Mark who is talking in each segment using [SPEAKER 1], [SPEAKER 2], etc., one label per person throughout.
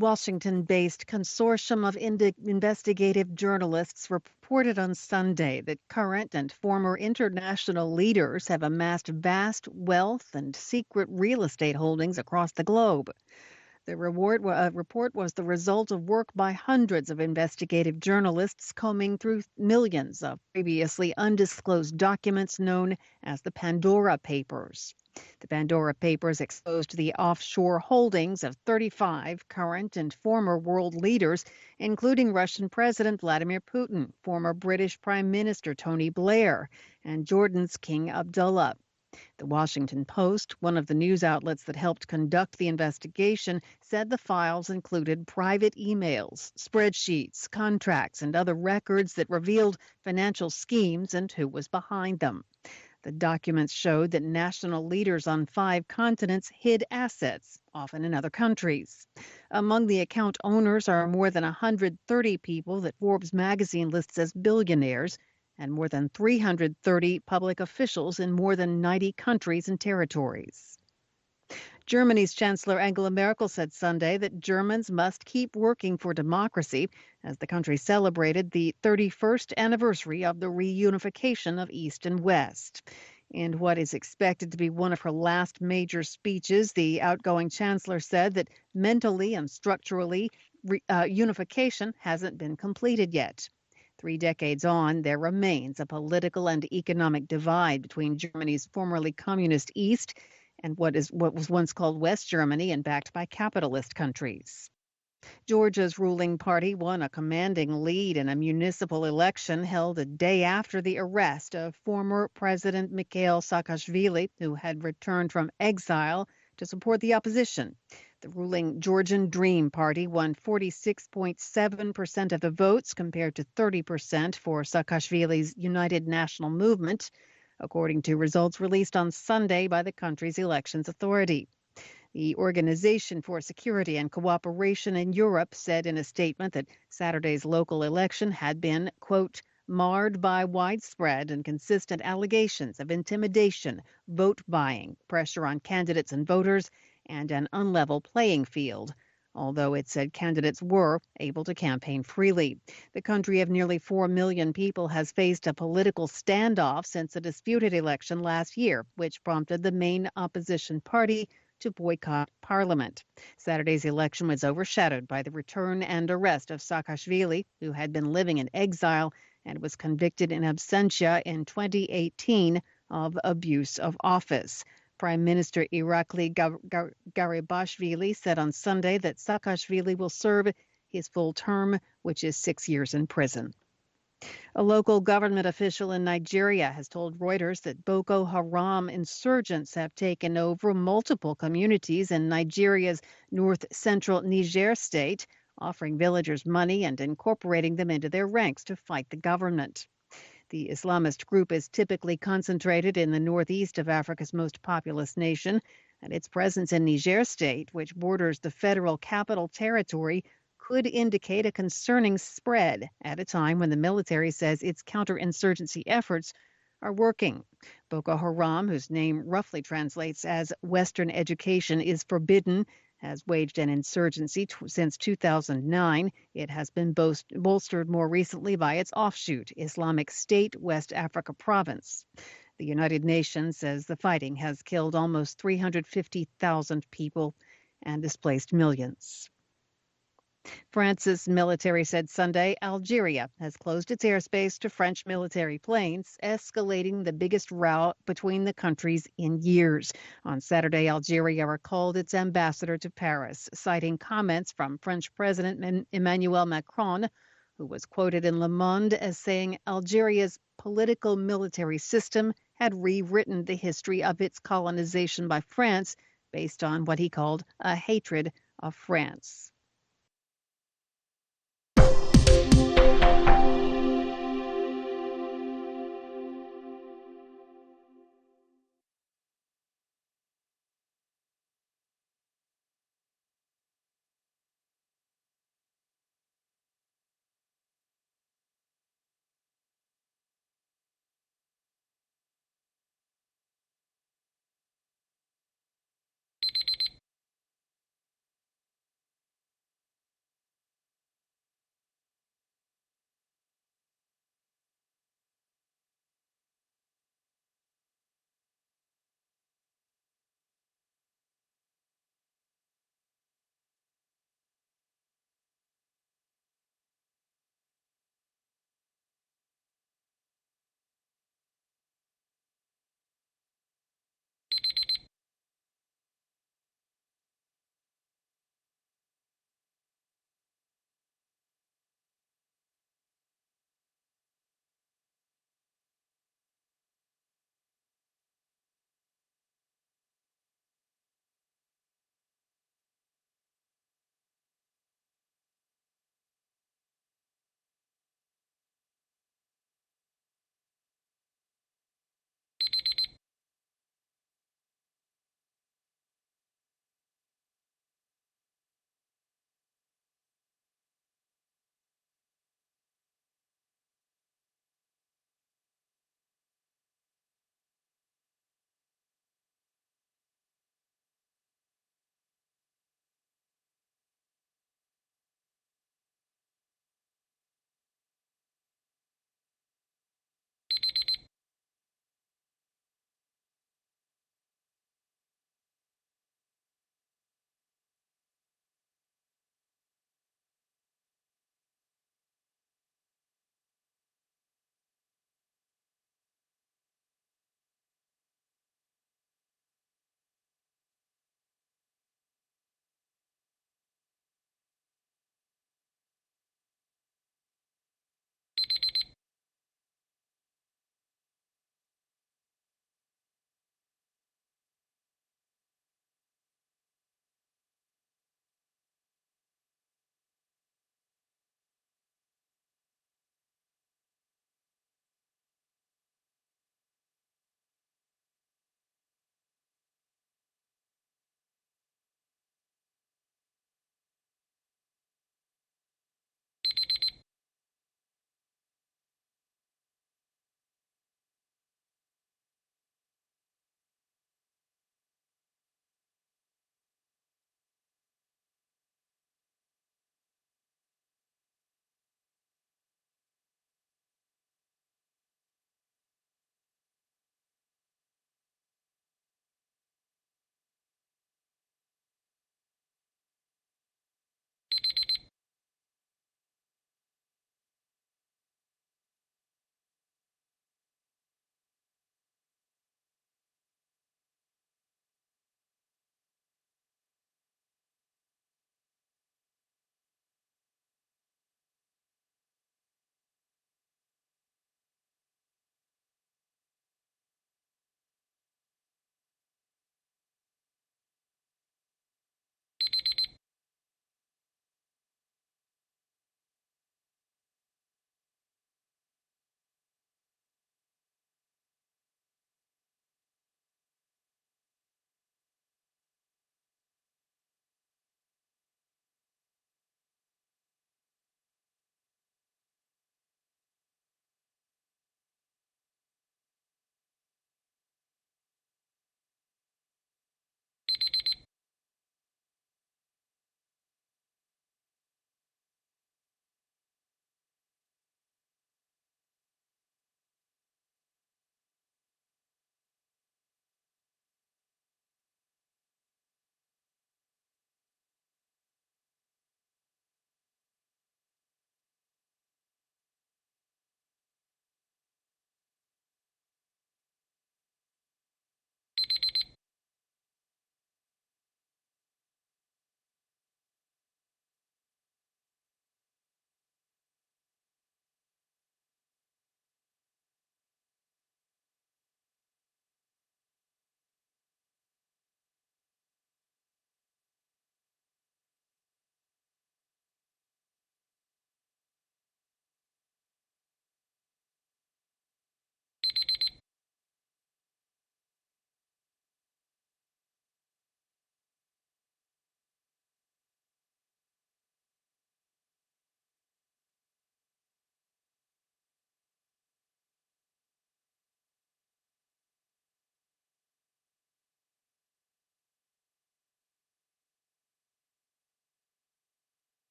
[SPEAKER 1] Washington-based consortium of investigative journalists reported on Sunday that current and former international leaders have amassed vast wealth and secret real estate holdings across the globe. The report was the result of work by hundreds of investigative journalists combing through millions of previously undisclosed documents known as the Pandora Papers. The Pandora Papers exposed the offshore holdings of 35 current and former world leaders, including Russian President Vladimir Putin, former British Prime Minister Tony Blair, and Jordan's King Abdullah. The Washington Post, one of the news outlets that helped conduct the investigation, said the files included private emails, spreadsheets, contracts, and other records that revealed financial schemes and who was behind them. The documents showed that national leaders on 5 continents hid assets, often in other countries. Among the account owners are more than 130 people that Forbes magazine lists as billionaires, and more than 330 public officials in more than 90 countries and territories. Germany's Chancellor Angela Merkel said Sunday that Germans must keep working for democracy as the country celebrated the 31st anniversary of the reunification of East and West. In what is expected to be one of her last major speeches, the outgoing chancellor said that mentally and structurally, unification hasn't been completed yet. 3 decades on, there remains a political and economic divide between Germany's formerly communist East and what was once called West Germany and backed by capitalist countries. Georgia's ruling party won a commanding lead in a municipal election held a day after the arrest of former President Mikhail Saakashvili, who had returned from exile to support the opposition. The ruling Georgian Dream Party won 46.7% of the votes compared to 30% for Saakashvili's United National Movement, according to results released on Sunday by the country's elections authority. The Organization for Security and Cooperation in Europe said in a statement that Saturday's local election had been, quote, marred by widespread and consistent allegations of intimidation, vote buying, pressure on candidates and voters, and an unlevel playing field, although it said candidates were able to campaign freely. The country of nearly 4 million people has faced a political standoff since a disputed election last year, which prompted the main opposition party to boycott parliament. Saturday's election was overshadowed by the return and arrest of Saakashvili, who had been living in exile and was convicted in absentia in 2018 of abuse of office. Prime Minister Irakli Garibashvili said on Sunday that Saakashvili will serve his full term, which is 6 years in prison. A local government official in Nigeria has told Reuters that Boko Haram insurgents have taken over multiple communities in Nigeria's north-central Niger state, offering villagers money and incorporating them into their ranks to fight the government. The Islamist group is typically concentrated in the northeast of Africa's most populous nation, and its presence in Niger state, which borders the federal capital territory, could indicate a concerning spread at a time when the military says its counterinsurgency efforts are working. Boko Haram, whose name roughly translates as Western education is forbidden, has waged an insurgency since 2009. It has been bolstered more recently by its offshoot, Islamic State West Africa Province. The United Nations says the fighting has killed almost 350,000 people and displaced millions. France's military said Sunday Algeria has closed its airspace to French military planes, escalating the biggest row between the countries in years. On Saturday, Algeria recalled its ambassador to Paris, citing comments from French President Emmanuel Macron, who was quoted in Le Monde as saying Algeria's political military system had rewritten the history of its colonization by France based on what he called a hatred of France.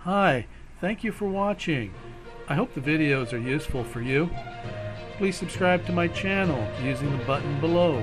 [SPEAKER 2] Hi, thank you for watching. I hope the videos are useful for you. Please subscribe to my channel using the button below.